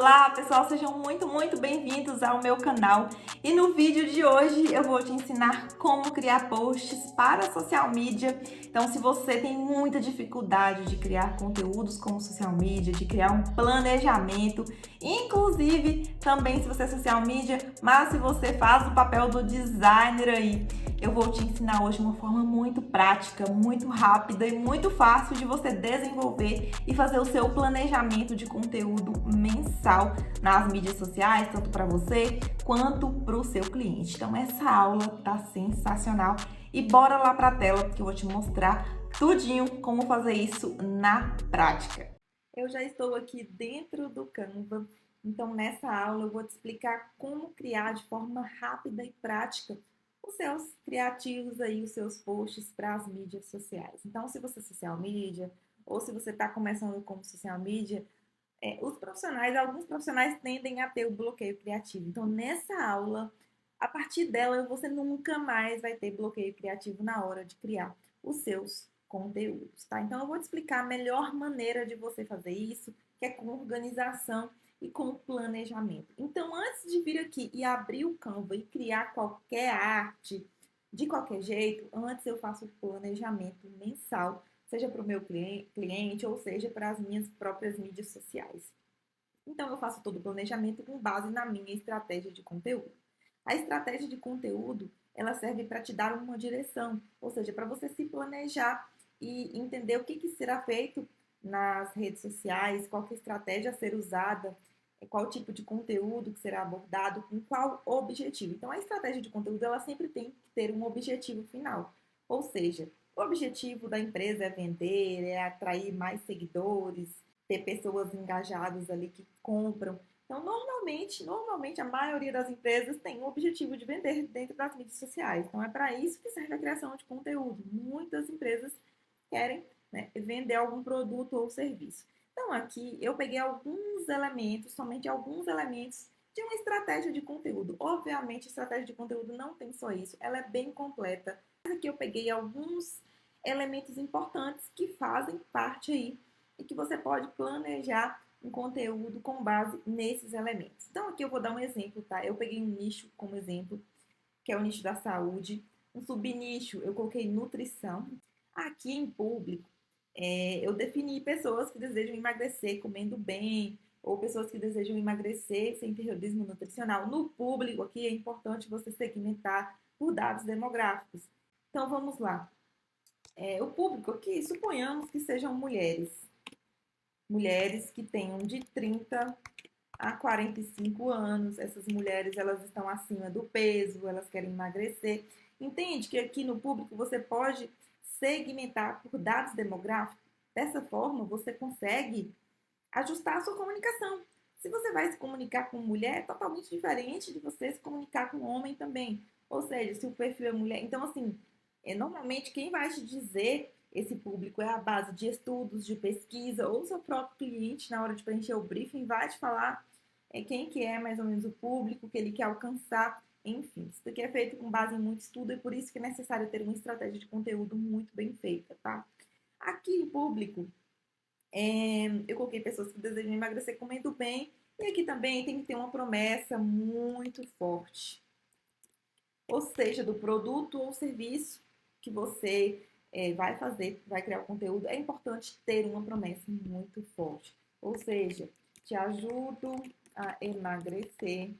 Olá pessoal, sejam muito bem-vindos ao meu canal. E no vídeo de hoje eu vou te ensinar como criar posts para social media. Então, se você tem muita dificuldade de criar conteúdos como social media, de criar um planejamento, inclusive também se você é social media, mas se você faz o papel do designer aí, eu vou te ensinar hoje uma forma muito prática, muito rápida e muito fácil de você desenvolver e fazer o seu planejamento de conteúdo mensal nas mídias sociais, tanto para você quanto para o seu cliente. Então essa aula tá sensacional e bora lá para a tela que eu vou te mostrar tudinho como fazer isso na prática. Eu já estou aqui dentro do Canva, então nessa aula eu vou te explicar como criar de forma rápida e prática os seus criativos aí, os seus posts para as mídias sociais. Então, se você é social media ou se você está começando como social media, alguns profissionais tendem a ter o bloqueio criativo. Então, nessa aula, a partir dela, você nunca mais vai ter bloqueio criativo na hora de criar os seus conteúdos, tá? Então, eu vou te explicar a melhor maneira de você fazer isso, que é com organização e com planejamento. Então, antes de vir aqui e abrir o Canva e criar qualquer arte, de qualquer jeito, antes eu faço o planejamento mensal, seja para o meu cliente ou seja para as minhas próprias mídias sociais. Então, eu faço todo o planejamento com base na minha estratégia de conteúdo. A estratégia de conteúdo, ela serve para te dar uma direção, ou seja, para você se planejar e entender o que será feito nas redes sociais, qual que é a estratégia a ser usada, qual tipo de conteúdo que será abordado, com qual objetivo. Então, a estratégia de conteúdo, ela sempre tem que ter um objetivo final. Ou seja, o objetivo da empresa é vender, é atrair mais seguidores, ter pessoas engajadas ali que compram. Então, normalmente a maioria das empresas tem o objetivo de vender dentro das mídias sociais. Então, é para isso que serve a criação de conteúdo. Muitas empresas querem, né, vender algum produto ou serviço. Então, aqui eu peguei alguns elementos, somente alguns elementos de uma estratégia de conteúdo. Obviamente, a estratégia de conteúdo não tem só isso, ela é bem completa. Mas aqui eu peguei alguns elementos importantes que fazem parte aí e que você pode planejar um conteúdo com base nesses elementos. Então, aqui eu vou dar um exemplo, tá? Eu peguei um nicho como exemplo, que é o nicho da saúde. Um subnicho, eu coloquei nutrição. Aqui em público, eu defini pessoas que desejam emagrecer comendo bem, ou pessoas que desejam emagrecer sem terrorismo nutricional. No público aqui é importante você segmentar por dados demográficos. Então vamos lá. O público aqui, suponhamos que sejam mulheres. Mulheres que tenham de 30 a 45 anos. Essas mulheres, elas estão acima do peso, elas querem emagrecer. Entende que aqui no público você pode segmentar por dados demográficos? Dessa forma, você consegue ajustar a sua comunicação. Se você vai se comunicar com mulher, é totalmente diferente de você se comunicar com homem também. Ou seja, se o perfil é mulher. Então, assim, normalmente quem vai te dizer esse público é a base de estudos, de pesquisa, ou seu próprio cliente, na hora de preencher o briefing, vai te falar quem que é mais ou menos o público que ele quer alcançar. Enfim, isso daqui é feito com base em muito estudo e por isso que é necessário ter uma estratégia de conteúdo muito bem feita, tá? Aqui em público, eu coloquei pessoas que desejam emagrecer comendo bem. E aqui também tem que ter uma promessa muito forte. Ou seja, do produto ou serviço que você vai fazer, vai criar o conteúdo, é importante ter uma promessa muito forte. Ou seja, te ajudo a emagrecer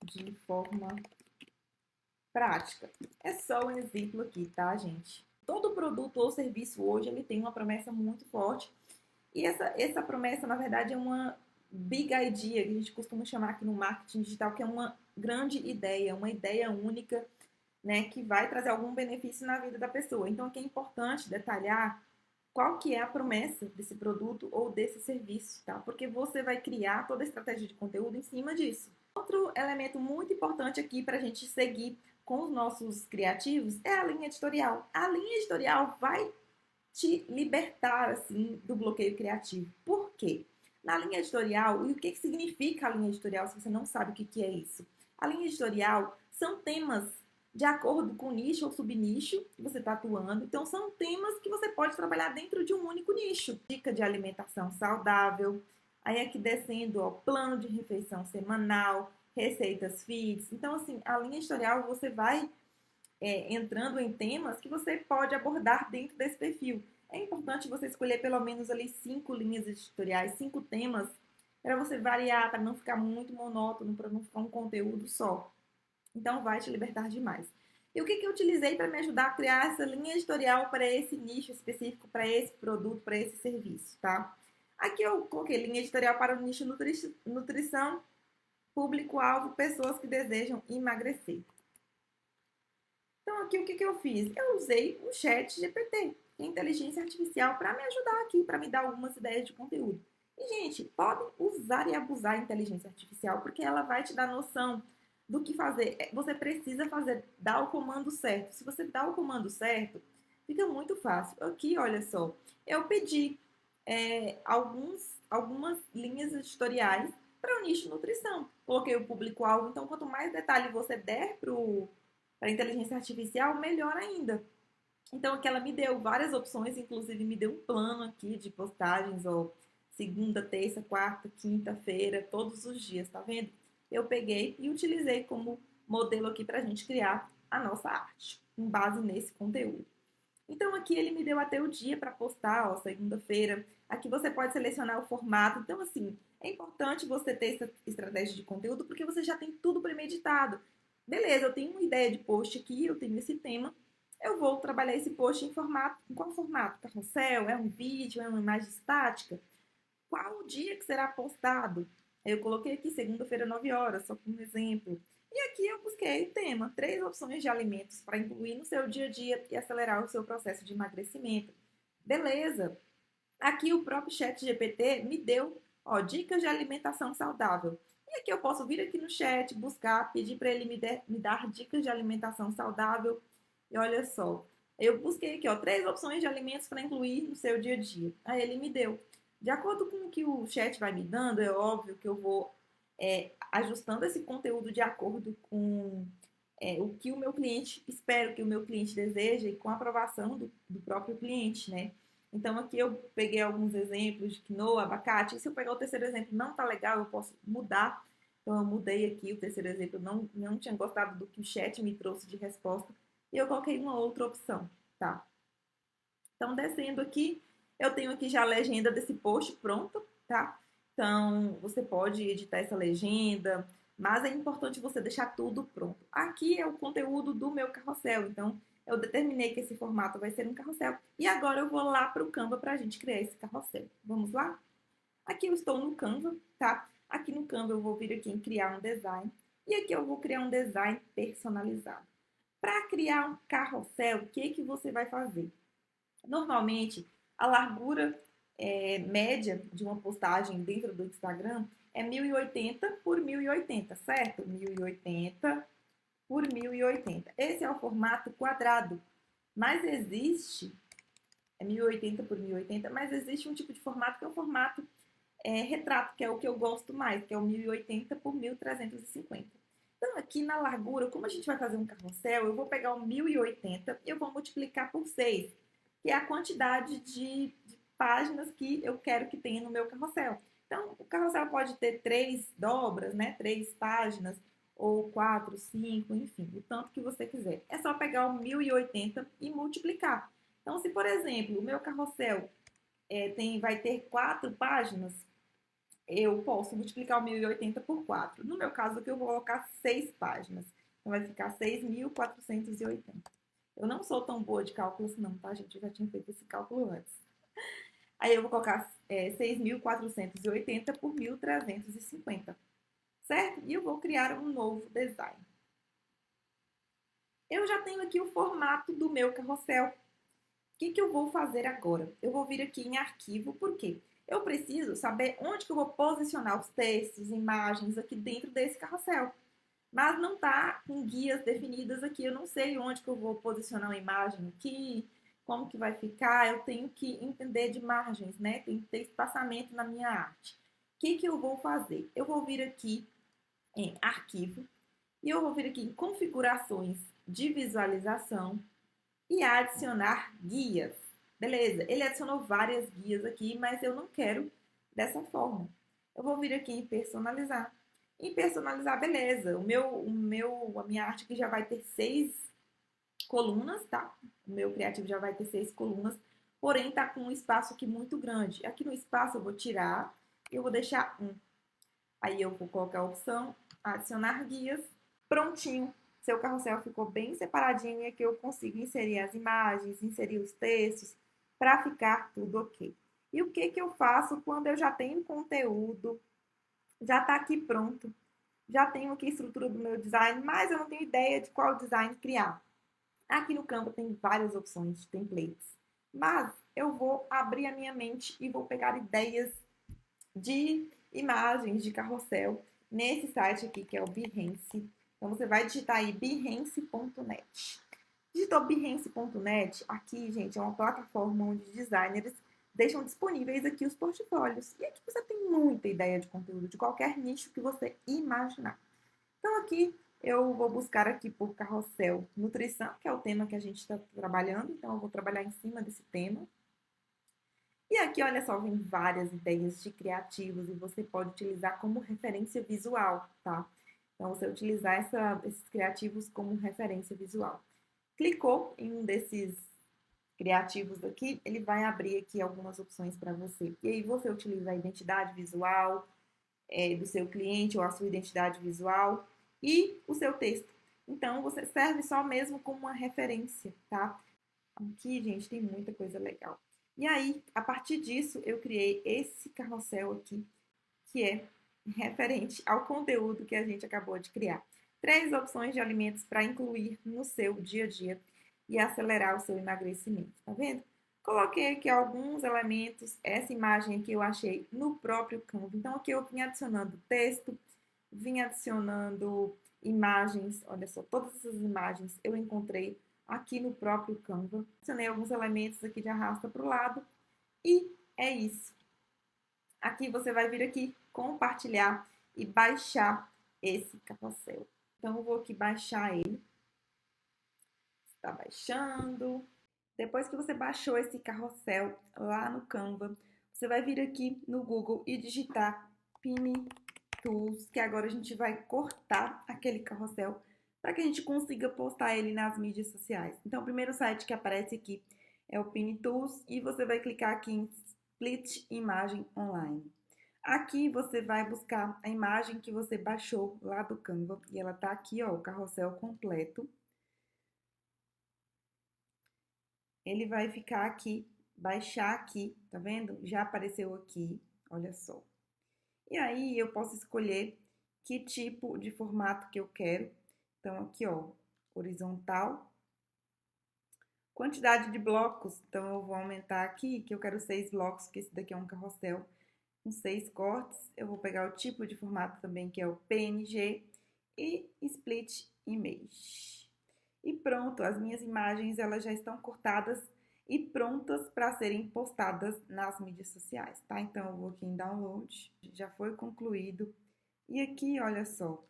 de forma prática. É só um exemplo aqui, tá, gente? Todo produto ou serviço hoje, ele tem uma promessa muito forte. E essa promessa, na verdade, é uma big idea, que a gente costuma chamar aqui no marketing digital, que é uma grande ideia, uma ideia única, né, que vai trazer algum benefício na vida da pessoa. Então, aqui é importante detalhar qual que é a promessa desse produto ou desse serviço, tá? Porque você vai criar toda a estratégia de conteúdo em cima disso. Outro elemento muito importante aqui para a gente seguir com os nossos criativos é a linha editorial. A linha editorial vai te libertar, assim, do bloqueio criativo. Por quê? Na linha editorial, e o que significa a linha editorial se você não sabe o que é isso? A linha editorial são temas de acordo com o nicho ou subnicho que você está atuando. Então, são temas que você pode trabalhar dentro de um único nicho. Dica de alimentação saudável, Aí aqui descendo, ó, plano de refeição semanal, receitas fits. Então, assim, a linha editorial você vai entrando em temas que você pode abordar dentro desse perfil. É importante você escolher pelo menos ali 5 linhas editoriais, 5 temas, para você variar, para não ficar muito monótono, para não ficar um conteúdo só. Então, vai te libertar demais. E o que eu utilizei para me ajudar a criar essa linha editorial para esse nicho específico, para esse produto, para esse serviço, tá? Aqui eu coloquei linha editorial para o nicho nutrição, público-alvo, pessoas que desejam emagrecer. Então, aqui o que eu fiz? Eu usei o chat GPT, que é inteligência artificial, para me ajudar aqui, para me dar algumas ideias de conteúdo. E, gente, podem usar e abusar a inteligência artificial, porque ela vai te dar noção do que fazer. Você precisa fazer, dar o comando certo. Se você dá o comando certo, fica muito fácil. Aqui, olha só, eu pedi algumas linhas editoriais para o nicho nutrição. Coloquei o público-alvo, então quanto mais detalhe você der para a inteligência artificial, melhor ainda. Então aqui ela me deu várias opções, inclusive me deu um plano aqui de postagens, ó, segunda, terça, quarta, quinta-feira, todos os dias, tá vendo? Eu peguei e utilizei como modelo aqui para a gente criar a nossa arte, com base nesse conteúdo. Então aqui ele me deu até o dia para postar, ó, segunda-feira. Aqui você pode selecionar o formato. Então, assim, é importante você ter essa estratégia de conteúdo porque você já tem tudo premeditado. Beleza, eu tenho uma ideia de post aqui, eu tenho esse tema. Eu vou trabalhar esse post em qual formato? Carrossel? É um vídeo? É uma imagem estática? Qual o dia que será postado? Eu coloquei aqui segunda-feira, 9 horas, só como exemplo. E aqui eu busquei o tema, 3 opções de alimentos para incluir no seu dia a dia e acelerar o seu processo de emagrecimento. Beleza. Aqui o próprio chat GPT me deu, ó, dicas de alimentação saudável. E aqui eu posso vir aqui no chat, buscar, pedir para ele me dar dicas de alimentação saudável. E olha só, eu busquei aqui, ó, 3 opções de alimentos para incluir no seu dia a dia. Aí ele me deu. De acordo com o que o chat vai me dando, é óbvio que eu vou ajustando esse conteúdo de acordo com o que o meu cliente, espero que o meu cliente deseja e com a aprovação do próprio cliente, né? Então aqui eu peguei alguns exemplos de quinoa, abacate. E se eu pegar o terceiro exemplo não tá legal, eu posso mudar. Então eu mudei aqui o terceiro exemplo, não tinha gostado do que o chat me trouxe de resposta e eu coloquei uma outra opção, tá? Então descendo aqui, eu tenho aqui já a legenda desse post pronto, tá? Então você pode editar essa legenda, mas é importante você deixar tudo pronto. Aqui é o conteúdo do meu carrossel, então eu determinei que esse formato vai ser um carrossel. E agora eu vou lá para o Canva para a gente criar esse carrossel. Vamos lá? Aqui eu estou no Canva, tá? Aqui no Canva eu vou vir aqui em criar um design. E aqui eu vou criar um design personalizado. Para criar um carrossel, o que você vai fazer? Normalmente, a largura média de uma postagem dentro do Instagram é 1080 por 1080, certo? 1080 por 1080. Esse é o formato quadrado. Mas existe, 1080 por 1080, mas existe um tipo de formato que é o formato retrato, que é o que eu gosto mais, que é o 1080 por 1350. Então, aqui na largura, como a gente vai fazer um carrossel, eu vou pegar o 1080 e eu vou multiplicar por 6, que é a quantidade de páginas que eu quero que tenha no meu carrossel. Então, o carrossel pode ter 3 dobras, né? 3 páginas, ou 4, 5, enfim, o tanto que você quiser. É só pegar o 1080 e multiplicar. Então, se, por exemplo, o meu carrossel vai ter 4 páginas, eu posso multiplicar o 1080 por 4. No meu caso aqui, eu vou colocar 6 páginas. Então, vai ficar 6.480. Eu não sou tão boa de cálculo assim não, tá, gente? Eu já tinha feito esse cálculo antes. Aí eu vou colocar 6.480 por 1350, certo? E eu vou criar um novo design. Eu já tenho aqui o formato do meu carrossel. O que eu vou fazer agora? Eu vou vir aqui em arquivo, por quê? Eu preciso saber onde que eu vou posicionar os textos, imagens aqui dentro desse carrossel. Mas não está com guias definidas aqui. Eu não sei onde que eu vou posicionar uma imagem aqui, como que vai ficar. Eu tenho que entender de margens, né? Tem que ter espaçamento na minha arte. O que eu vou fazer? Eu vou vir aqui em arquivo e eu vou vir aqui em configurações de visualização e adicionar guias. Beleza, ele adicionou várias guias aqui, mas eu não quero dessa forma. eu vou vir aqui em personalizar. Em personalizar, beleza. A minha arte aqui já vai ter 6 colunas, tá? O meu criativo já vai ter 6 colunas, porém tá com um espaço aqui muito grande. Aqui no espaço eu vou tirar e eu vou deixar um. Aí eu vou colocar a opção adicionar guias. Prontinho. Seu carrossel ficou bem separadinho e aqui eu consigo inserir as imagens, inserir os textos para ficar tudo ok. E o que eu faço quando eu já tenho conteúdo, já está aqui pronto, já tenho aqui a estrutura do meu design, mas eu não tenho ideia de qual design criar. Aqui no Canva tem várias opções de templates, mas eu vou abrir a minha mente e vou pegar ideias de imagens de carrossel nesse site aqui que é o Behance. Então você vai digitar aí behance.net. Digitou behance.net, aqui, gente, é uma plataforma onde designers deixam disponíveis aqui os portfólios. E aqui você tem muita ideia de conteúdo de qualquer nicho que você imaginar. Então aqui eu vou buscar aqui por carrossel nutrição, que é o tema que a gente está trabalhando. Então eu vou trabalhar em cima desse tema. E aqui, olha só, vem várias ideias de criativos e você pode utilizar como referência visual, tá? Então, você utilizar esses criativos como referência visual. Clicou em um desses criativos aqui, ele vai abrir aqui algumas opções para você. E aí, você utiliza a identidade visual do seu cliente ou a sua identidade visual e o seu texto. Então, você serve só mesmo como uma referência, tá? Aqui, gente, tem muita coisa legal. E aí, a partir disso, eu criei esse carrossel aqui, que é referente ao conteúdo que a gente acabou de criar. 3 opções de alimentos para incluir no seu dia a dia e acelerar o seu emagrecimento, tá vendo? Coloquei aqui alguns elementos, essa imagem aqui eu achei no próprio Canva. Então, aqui eu vim adicionando texto, vim adicionando imagens, olha só, todas essas imagens eu encontrei aqui no próprio Canva. Adicionei alguns elementos aqui de arrasta para o lado e é isso. Aqui você vai vir aqui compartilhar e baixar esse carrossel. Então eu vou aqui baixar ele. Está baixando. Depois que você baixou esse carrossel lá no Canva, você vai vir aqui no Google e digitar Pini Tools, que agora a gente vai cortar aquele carrossel para que a gente consiga postar ele nas mídias sociais. Então, o primeiro site que aparece aqui é o Pini Tools e você vai clicar aqui em Split Imagem Online. Aqui você vai buscar a imagem que você baixou lá do Canva e ela tá aqui, ó, o carrossel completo. Ele vai ficar aqui, baixar aqui, tá vendo? Já apareceu aqui, olha só. E aí eu posso escolher que tipo de formato que eu quero. Então aqui, ó, horizontal. Quantidade de blocos, então eu vou aumentar aqui, que eu quero 6 blocos, que esse daqui é um carrossel com 6 cortes. Eu vou pegar o tipo de formato também, que é o PNG e Split Image. E pronto, as minhas imagens elas já estão cortadas e prontas para serem postadas nas mídias sociais, tá? Então eu vou aqui em download, já foi concluído. E aqui, olha só,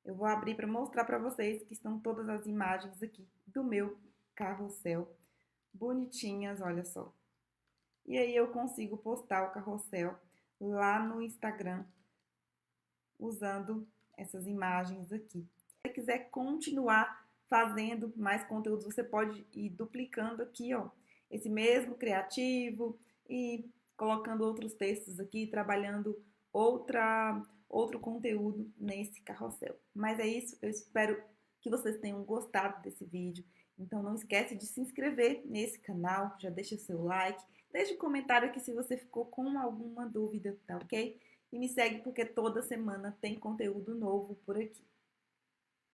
eu vou abrir para mostrar para vocês que estão todas as imagens aqui do meu carrossel, bonitinhas, olha só. E aí eu consigo postar o carrossel lá no Instagram usando essas imagens aqui. Se você quiser continuar fazendo mais conteúdos, você pode ir duplicando aqui, ó, esse mesmo criativo e colocando outros textos aqui, trabalhando outro conteúdo nesse carrossel. Mas é isso, eu espero que vocês tenham gostado desse vídeo. Então não esquece de se inscrever nesse canal, já deixa o seu like, deixa um comentário aqui se você ficou com alguma dúvida, tá ok? E me segue porque toda semana tem conteúdo novo por aqui.